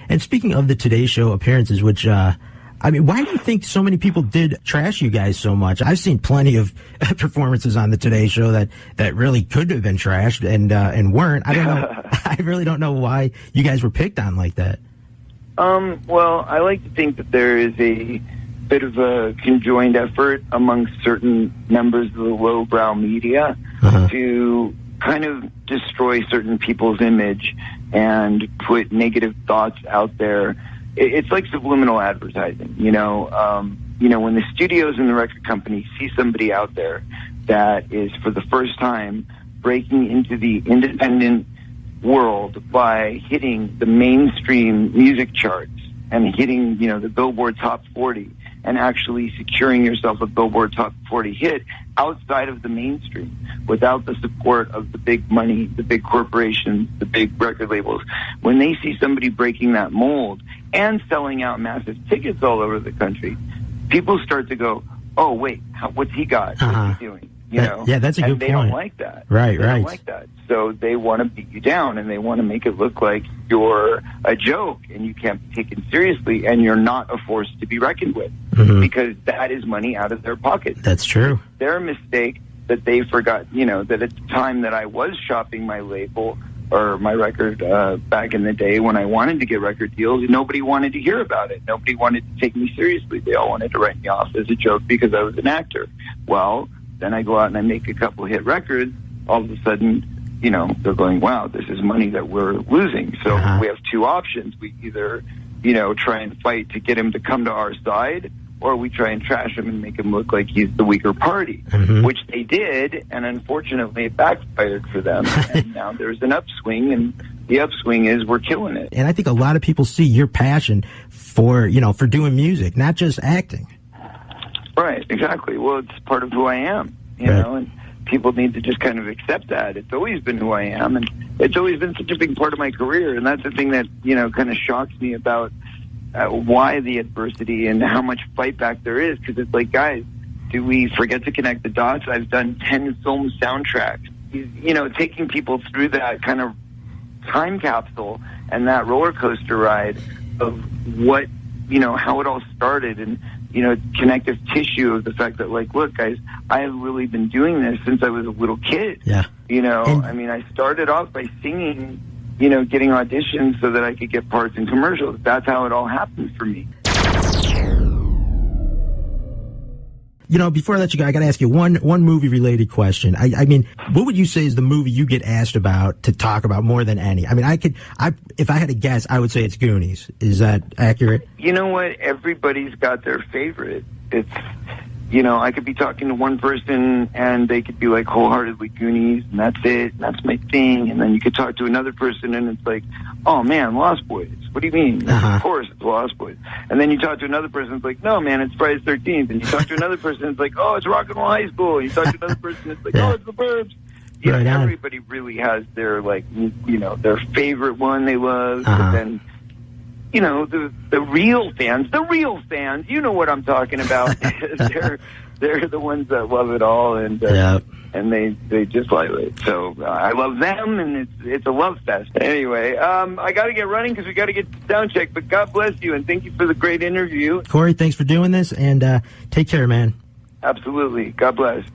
And speaking of the Today Show appearances, which, I mean, why do you think so many people did trash you guys so much? I've seen plenty of performances on the Today Show that really could have been trashed and weren't. I don't know. I really don't know why you guys were picked on like that. Well, I like to think that there is a bit of a conjoined effort among certain members of the lowbrow media to kind of destroy certain people's image and put negative thoughts out there. It's like subliminal advertising, you know, when the studios and the record company see somebody out there that is for the first time breaking into the independent world by hitting the mainstream music charts and hitting, you know, the Billboard Top 40 and actually securing yourself a Billboard Top 40 hit outside of the mainstream without the support of the big money, the big corporations, the big record labels. When they see somebody breaking that mold and selling out massive tickets all over the country, people start to go, oh, wait, what's he got? What's he doing? You know? Yeah, that's a good point. And they don't like that. Right. They don't like that. So they want to beat you down, and they want to make it look like you're a joke, and you can't be taken seriously, and you're not a force to be reckoned with, because that is money out of their pocket. That's true. Their mistake that they forgot, you know, that at the time that I was shopping my label or my record back in the day when I wanted to get record deals, nobody wanted to hear about it. Nobody wanted to take me seriously. They all wanted to write me off as a joke because I was an actor. Well, then I go out and I make a couple hit records. All of a sudden, you know, they're going, wow, this is money that we're losing. So we have two options. We either, you know, try and fight to get him to come to our side, or we try and trash him and make him look like he's the weaker party, which they did, and unfortunately it backfired for them. And now there's an upswing, and the upswing is we're killing it. And I think a lot of people see your passion for, you know, for doing music, not just acting. Right, exactly. Well, it's part of who I am, you know, and people need to just kind of accept that. It's always been who I am, and it's always been such a big part of my career, and that's the thing that, you know, kind of shocks me about why the adversity and how much fight back there is, because it's like, guys, do we forget to connect the dots? I've done 10 film soundtracks. You know, taking people through that kind of time capsule and that roller coaster ride of what, you know, how it all started, and, you know, connective tissue of the fact that, like, look, guys, I have really been doing this since I was a little kid. Yeah. You know, I mean, I started off by singing, you know, getting auditions so that I could get parts in commercials. That's how it all happened for me. You know, before I let you go, I got to ask you one movie-related question. I mean, what would you say is the movie you get asked about to talk about more than any? I mean, if I had to guess, I would say it's Goonies. Is that accurate? You know what? Everybody's got their favorite. It's, you know, I could be talking to one person and they could be like wholeheartedly Goonies, and that's it, and that's my thing. And then you could talk to another person and it's like, oh man, Lost Boys. What do you mean? Of course it's Lost Boys. And then you talk to another person, it's like, no man, it's Friday the 13th. And you talk to another person, it's like, oh, it's Rock and Roll High School. And you talk to another person, it's like, oh, it's The Burbs. You know, everybody really has their, like, you know, their favorite one they love, but then, you know, the real fans, you know what I'm talking about. they're the ones that love it all, and they just like it. So I love them, and it's a love fest. Anyway, I got to get running because we got to get sound check. But God bless you, and thank you for the great interview, Corey. Thanks for doing this, and take care, man. Absolutely. God bless.